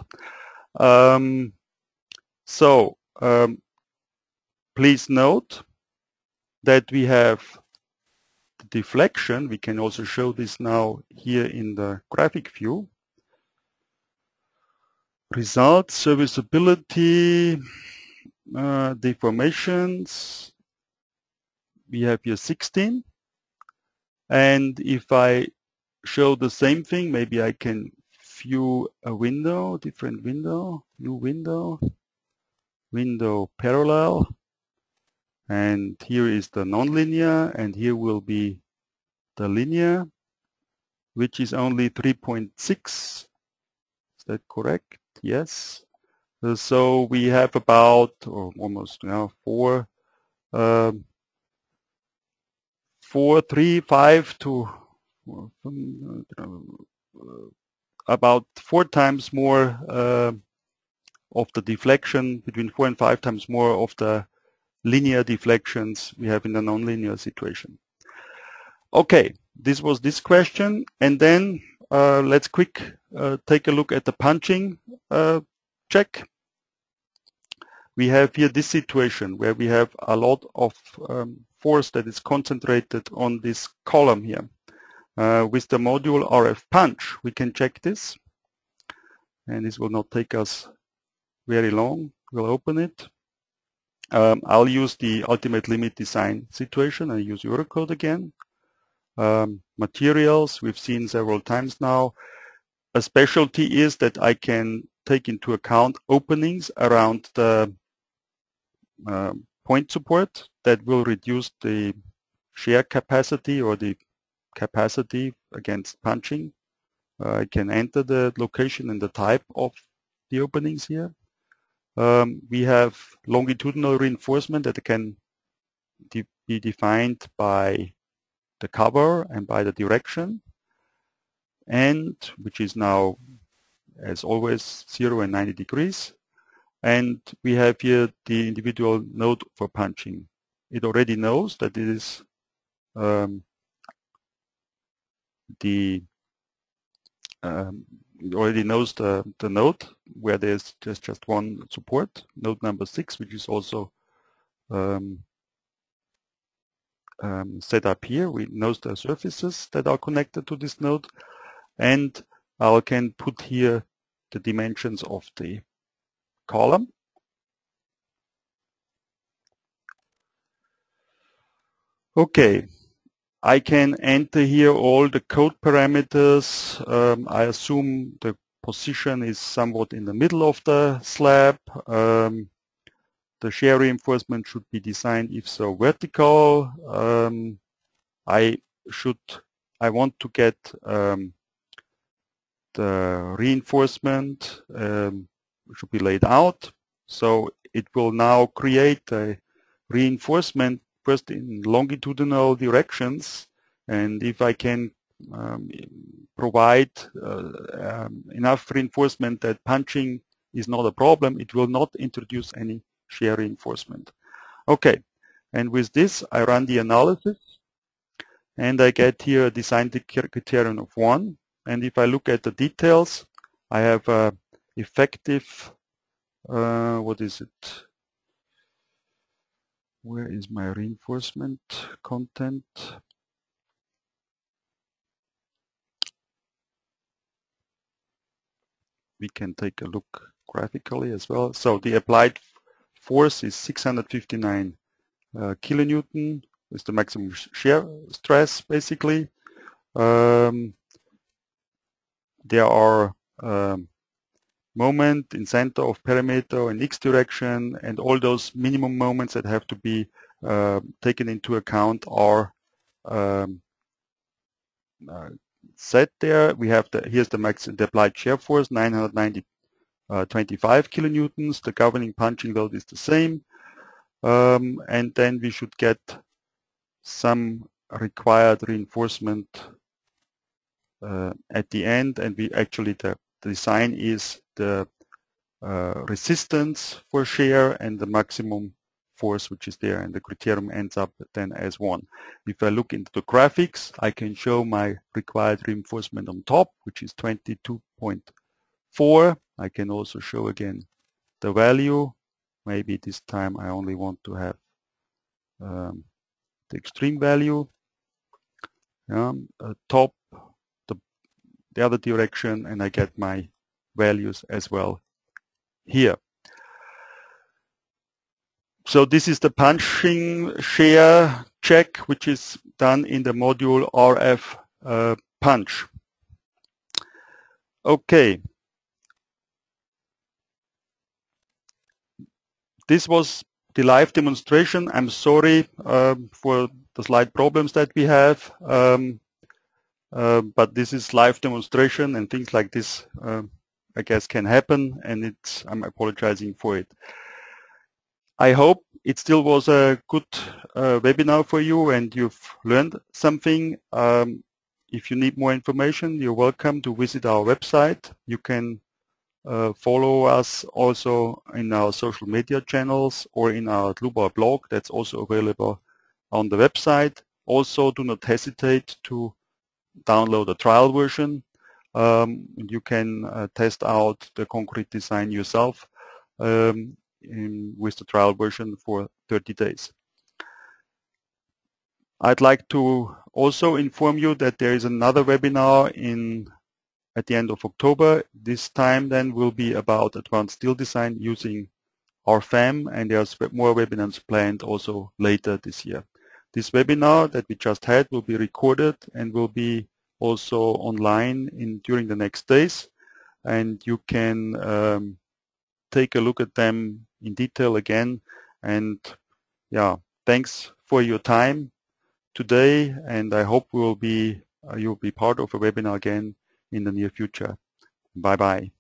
Please note that we have the deflection. We can also show this now here in the graphic view. Results, serviceability, deformations. We have here 16. And if I show the same thing, maybe I can view a window, different window, new window, window parallel. And here is the nonlinear, and here will be the linear, which is only 3.6. Is that correct? Yes. So we have about, or almost now, 4.35 to about 4 times more of the deflection, between 4 and 5 times more of the linear deflections we have in the nonlinear situation. Okay, this was this question, and then let's take a look at the punching check. We have here this situation where we have a lot of force that is concentrated on this column here. With the module RF punch, we can check this, and this will not take us very long. We'll open it. I'll use the ultimate limit design situation. I use Eurocode again. Materials, we've seen several times now. A specialty is that I can take into account openings around the point support that will reduce the shear capacity or the capacity against punching. I can enter the location and the type of the openings here. We have longitudinal reinforcement that can be defined by the cover and by the direction, and which is now, as always, 0 and 90 degrees. And we have here the individual node for punching. It already knows that it is it already knows the node where there's just one support, node number 6, which is also set up here. We know the surfaces that are connected to this node, and I can put here the dimensions of the column. Okay, I can enter here all the code parameters. I assume the position is somewhat in the middle of the slab. The shear reinforcement should be designed, if so, vertical. I want to get the reinforcement should be laid out. So it will now create a reinforcement first in longitudinal directions, and if I can provide enough reinforcement that punching is not a problem, it will not introduce any shear reinforcement. Okay, and with this I run the analysis, and I get here a design criterion of 1. And if I look at the details, I have a effective, what is it? Where is my reinforcement content? We can take a look graphically as well. So the applied force is 659 kilonewton with the maximum shear stress, basically. There are moment in center of perimeter in x direction and all those minimum moments that have to be taken into account are set there. We have here's the applied shear force, 925 kilonewtons. The governing punching load is the same, and then we should get some required reinforcement at the end, and we actually the design is the resistance for shear and the maximum force which is there, and the criterion ends up then as 1. If I look into the graphics, I can show my required reinforcement on top, which is 22.4. I can also show again the value. Maybe this time I only want to have the extreme value. Top, the other direction, and I get my values as well here. So this is the punching shear check, which is done in the module RF punch. Okay. This was the live demonstration. I'm sorry for the slight problems that we have, but this is live demonstration, and things like this, I guess, can happen, and I'm apologizing for it. I hope it still was a good webinar for you and you've learned something. If you need more information, you're welcome to visit our website. You can follow us also in our social media channels or in our Dlubal blog that's also available on the website. Also, do not hesitate to download a trial version. You can test out the concrete design yourself with the trial version for 30 days. I'd like to also inform you that there is another webinar at the end of October. This time then will be about advanced steel design using RFEM, and there's more webinars planned also later this year. This webinar that we just had will be recorded and will be also online during the next days, and you can take a look at them in detail again. And yeah, thanks for your time today, and I hope you'll be part of a webinar again in the near future. Bye bye.